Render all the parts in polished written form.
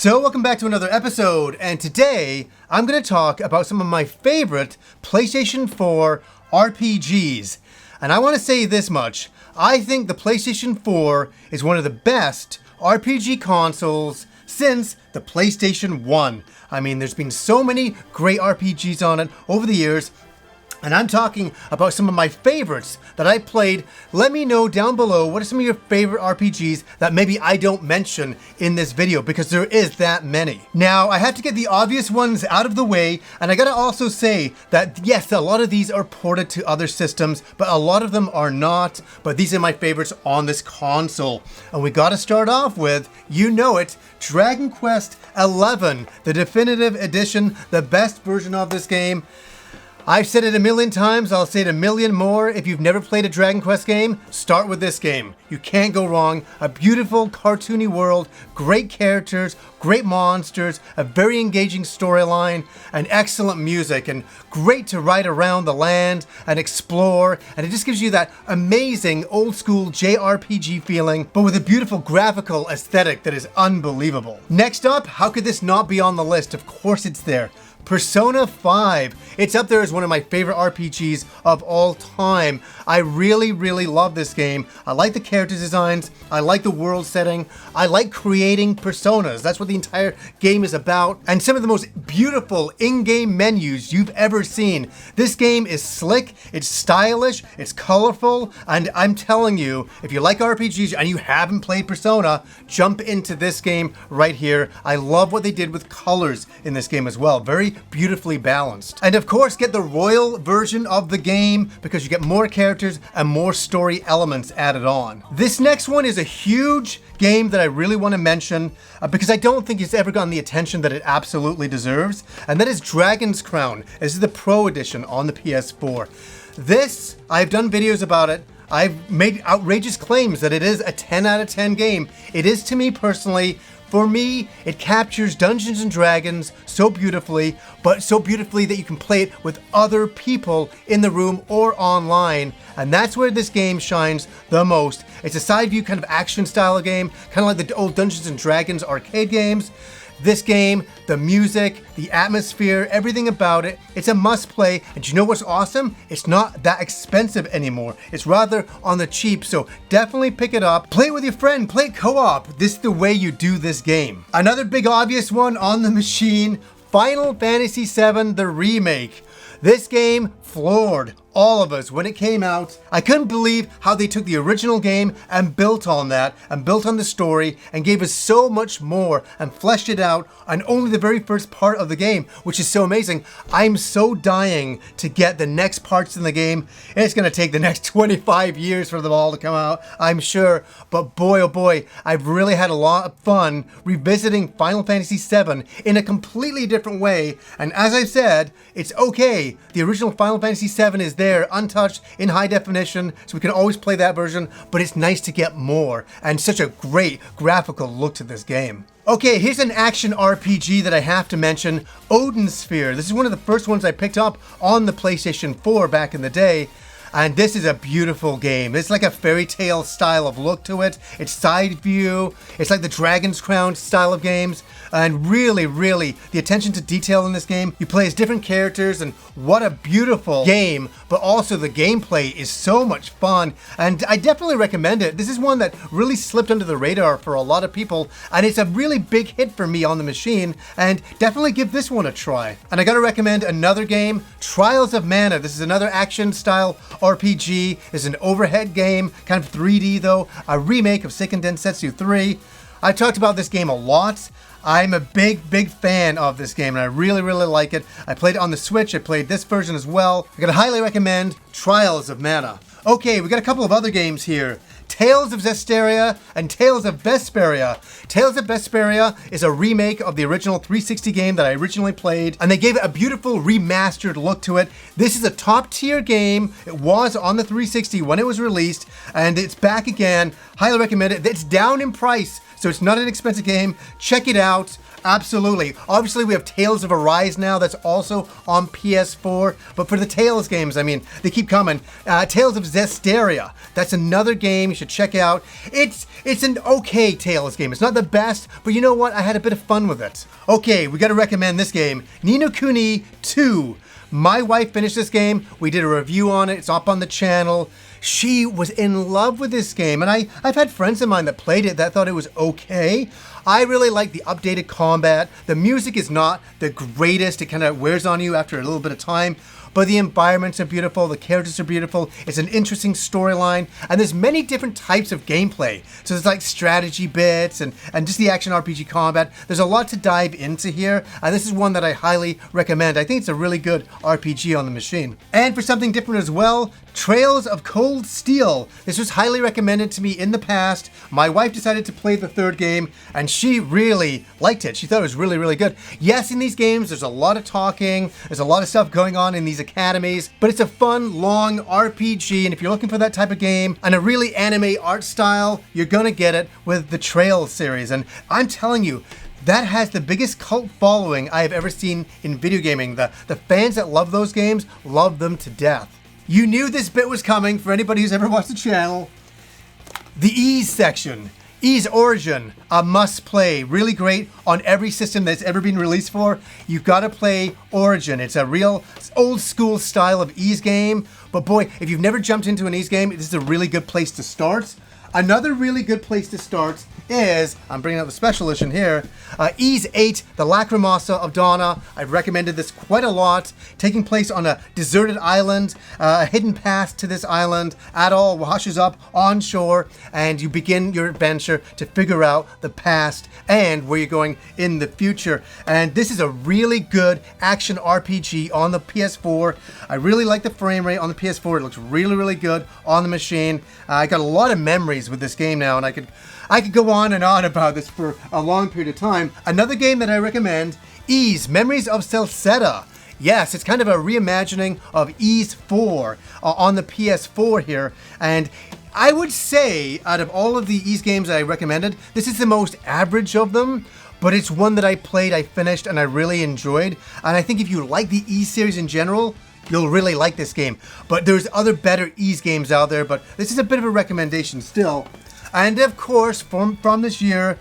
So welcome back to another episode, and today I'm going to talk about some of my favorite PlayStation 4 RPGs. And I want to say this much, I think the PlayStation 4 is one of the best RPG consoles since the PlayStation 1. I mean, there's been so many great RPGs on it over the years, and I'm talking about some of my favorites that I played. Let me know down below what are some of your favorite RPGs that maybe I don't mention in this video, because there is that many. Now, I have to get the obvious ones out of the way, and I gotta also say that yes, a lot of these are ported to other systems, but a lot of them are not, but these are my favorites on this console. And we gotta start off with, you know it, Dragon Quest XI, the definitive edition, the best version of this game. I've said it a million times, I'll say it a million more. If you've never played a Dragon Quest game, start with this game. You can't go wrong. A beautiful, cartoony world, great characters, great monsters, a very engaging storyline, and excellent music, and great to ride around the land and explore, and it just gives you that amazing old school JRPG feeling, but with a beautiful graphical aesthetic that is unbelievable. Next up, how could this not be on the list? Of course it's there. Persona 5. It's up there as one of my favorite RPGs of all time. I really love this game. I like the character designs. I like the world setting. I like creating personas. That's what the entire game is about. And some of the most beautiful in-game menus you've ever seen. This game is slick, it's stylish, it's colorful, and I'm telling you, if you like RPGs and you haven't played Persona, jump into this game right here. I love what they did with colors in this game as well. Very beautifully balanced. And of course, get the royal version of the game because you get more characters and more story elements added on. This next one is a huge game that I really want to mention because I don't think it's ever gotten the attention that it absolutely deserves, and that is Dragon's Crown. This is the Pro Edition on the PS4. This, I've done videos about it. I've made outrageous claims that it is a 10 out of 10 game. It is to me personally. For me, it captures Dungeons and Dragons so beautifully, but so beautifully that you can play it with other people in the room or online. And that's where this game shines the most. It's a side view kind of action style game, kind of like the old Dungeons and Dragons arcade games. This game, the music, the atmosphere, everything about it, it's a must play. And you know what's awesome? It's not that expensive anymore. It's rather on the cheap, so definitely pick it up. Play it with your friend, play it co-op. This is the way you do this game. Another big obvious one on the machine, Final Fantasy VII, the remake. This game floored all of us when it came out. I couldn't believe how they took the original game and built on that, and built on the story, and gave us so much more, and fleshed it out on only the very first part of the game, which is so amazing. I'm so dying to get the next parts in the game. It's gonna take the next 25 years for them all to come out, I'm sure, but boy oh boy, I've really had a lot of fun revisiting Final Fantasy VII in a completely different way, and as I've said, it's okay. The original Final Fantasy VII is there, untouched, in high definition, so we can always play that version, but it's nice to get more, and such a great graphical look to this game. Okay, here's an action RPG that I have to mention, Odin Sphere. This is one of the first ones I picked up on the PlayStation 4 back in the day. And this is a beautiful game. It's like a fairy tale style of look to it. It's side view. It's like the Dragon's Crown style of games. And really, the attention to detail in this game. You play as different characters, and what a beautiful game. But also the gameplay is so much fun. And I definitely recommend it. This is one that really slipped under the radar for a lot of people. And it's a really big hit for me on the machine. And definitely give this one a try. And I gotta recommend another game, Trials of Mana. This is another action style RPG. Is an overhead game, kind of 3D though, a remake of Seiken Densetsu 3. I've talked about this game a lot. I'm a big fan of this game, and I really like it. I played it on the Switch. I played this version as well. I gotta highly recommend Trials of Mana. Okay, we got a couple of other games here. Tales of Zestiria and Tales of Vesperia. Tales of Vesperia is a remake of the original 360 game that I originally played, and they gave it a beautiful remastered look to it. This is a top tier game. It was on the 360 when it was released, and it's back again. Highly recommend it. It's down in price, so it's not an expensive game. Check it out. Absolutely. Obviously, we have Tales of Arise now. That's also on PS4. But for the Tales games, I mean, they keep coming. Tales of Zestiria. That's another game you should check out. It's an okay Tales game. It's not the best, but you know what? I had a bit of fun with it. Okay, we got to recommend this game, Ni no Kuni 2. My wife finished this game. We did a review on it. It's up on the channel. She was in love with this game, and I've had friends of mine that played it that thought it was okay. I really like the updated combat. The music is not the greatest. It kind of wears on you after a little bit of time. But the environments are beautiful, the characters are beautiful, it's an interesting storyline, and there's many different types of gameplay. So there's like strategy bits and just the action RPG combat. There's a lot to dive into here, and this is one that I highly recommend. I think it's a really good RPG on the machine. And for something different as well, Trails of Cold Steel. This was highly recommended to me in the past. My wife decided to play the third game, and she really liked it. She thought it was really, really good. Yes, in these games, there's a lot of talking, there's a lot of stuff going on in these academies, but it's a fun, long RPG, and if you're looking for that type of game and a really anime art style, you're gonna get it with the Trails series. And I'm telling you, that has the biggest cult following I have ever seen in video gaming. The fans that love those games love them to death. You knew this bit was coming for anybody who's ever watched the channel. The Ys section. Ys Origin, a must play. Really great on every system that's ever been released for. You've got to play Origin. It's a real old school style of Ys game. But boy, if you've never jumped into an Ys game, this is a really good place to start. Another really good place to start is, I'm bringing out the special edition here, Ys 8, The Lacrimosa of Donna. I've recommended this quite a lot. Taking place on a deserted island, a hidden path to this island. Atoll washes up on shore, and you begin your adventure to figure out the past and where you're going in the future. And this is a really good action RPG on the PS4. I really like the frame rate on the PS4. It looks really, really good on the machine. I got a lot of memories with this game now, and I could go on and on about this for a long period of time. Another game that I recommend, Ys Memories of Celceta. Yes, it's kind of a reimagining of Ys 4 on the PS4 here, and I would say out of all of the Ys games that I recommended, this is the most average of them, but it's one that I played, I finished, and I really enjoyed. And I think if you like the Ys series in general, you'll really like this game. But there's other better Ys games out there, but this is a bit of a recommendation still. And of course, from this year,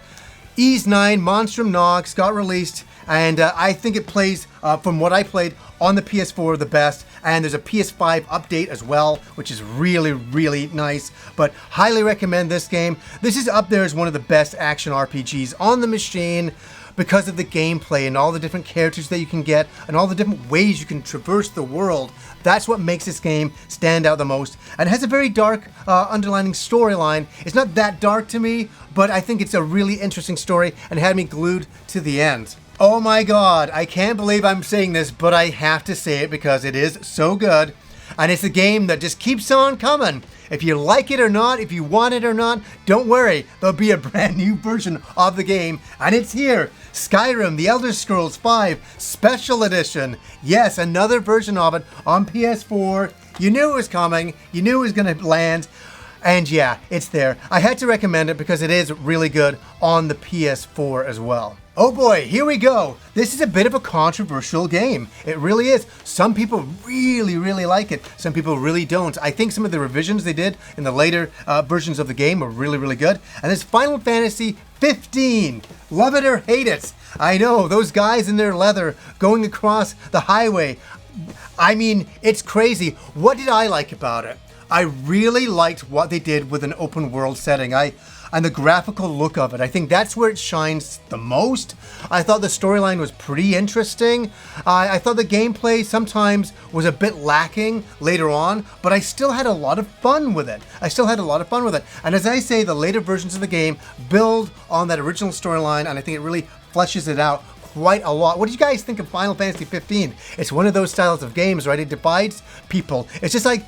Ys 9 Monstrum Nox got released, and I think it plays, from what I played, on the PS4 the best. And there's a PS5 update as well, which is really, really nice. But highly recommend this game. This is up there as one of the best action RPGs on the machine, because of the gameplay and all the different characters that you can get and all the different ways you can traverse the world. That's what makes this game stand out the most. And it has a very dark underlining storyline. It's not that dark to me, but I think it's a really interesting story and had me glued to the end. Oh my god, I can't believe I'm saying this, but I have to say it because it is so good. And it's a game that just keeps on coming. If you like it or not, if you want it or not, don't worry. There'll be a brand new version of the game, and it's here. Skyrim, The Elder Scrolls V Special Edition. Yes, another version of it on PS4. You knew it was coming. You knew it was going to land. And yeah, it's there. I had to recommend it because it is really good on the PS4 as well. Oh boy, here we go. This is a bit of a controversial game. It really is. Some people really, really like it. Some people really don't. I think some of the revisions they did in the later versions of the game were really, really good. And it's Final Fantasy 15. Love it or hate it. I know, those guys in their leather going across the highway. I mean, it's crazy. What did I like about it? I really liked what they did with an open world setting. And the graphical look of it. I think that's where it shines the most. I thought the storyline was pretty interesting. I thought the gameplay sometimes was a bit lacking later on, but I still had a lot of fun with it. And as I say, the later versions of the game build on that original storyline, and I think it really fleshes it out quite a lot. What do you guys think of Final Fantasy 15? It's one of those styles of games, right? It divides people. It's just like,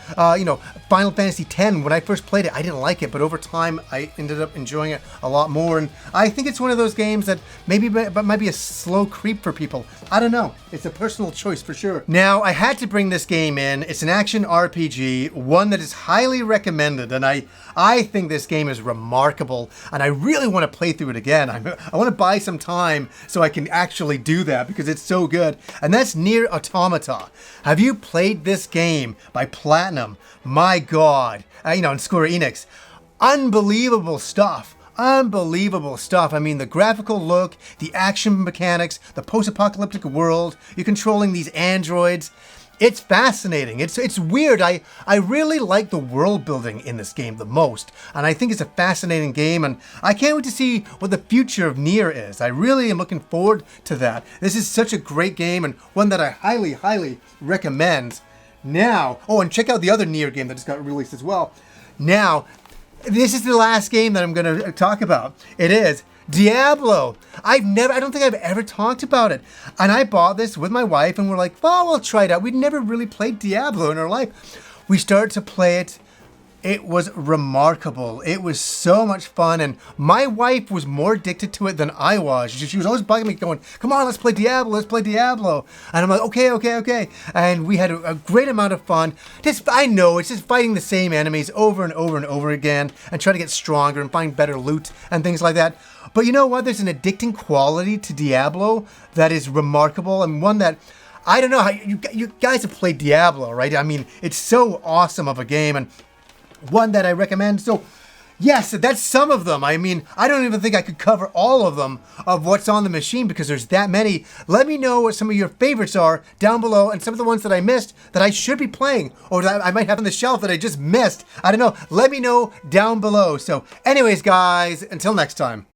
Final Fantasy 10. When I first played it, I didn't like it, but over time, I ended up enjoying it a lot more. And I think it's one of those games that maybe might be a slow creep for people. I don't know. It's a personal choice for sure. Now, I had to bring this game in. It's an action RPG, one that is highly recommended, and I think this game is remarkable, and I really want to play through it again. I want to buy some time so I can actually do that because it's so good, and that's Nier Automata. Have you played this game by Platinum? My God, and Square Enix. Unbelievable stuff. Unbelievable stuff. I mean, the graphical look, the action mechanics, the post-apocalyptic world, you're controlling these androids. It's fascinating. It's weird. I really like the world building in this game the most, and I think it's a fascinating game, and I can't wait to see what the future of Nier is. I really am looking forward to that. This is such a great game, and one that I highly, highly recommend. Now, and check out the other Nier game that just got released as well. Now, this is the last game that I'm going to talk about. It is Diablo. I don't think I've ever talked about it. And I bought this with my wife and we're like, well, we'll try it out. We'd never really played Diablo in our life. We started to play it. It was remarkable. It was so much fun, and my wife was more addicted to it than I was. She was always bugging me going, come on, let's play Diablo, let's play Diablo. And I'm like, okay. And we had a great amount of fun. I know, it's just fighting the same enemies over and over and over again and trying to get stronger and find better loot and things like that. But you know what? There's an addicting quality to Diablo that is remarkable, and one that, I don't know, how you guys have played Diablo, right? I mean, it's so awesome of a game, and one that I recommend. So yes, that's some of them. I mean, I don't even think I could cover all of them of what's on the machine because there's that many. Let me know what some of your favorites are down below, and some of the ones that I missed that I should be playing or that I might have on the shelf that I just missed. I don't know. Let me know down below. So anyways, guys, until next time.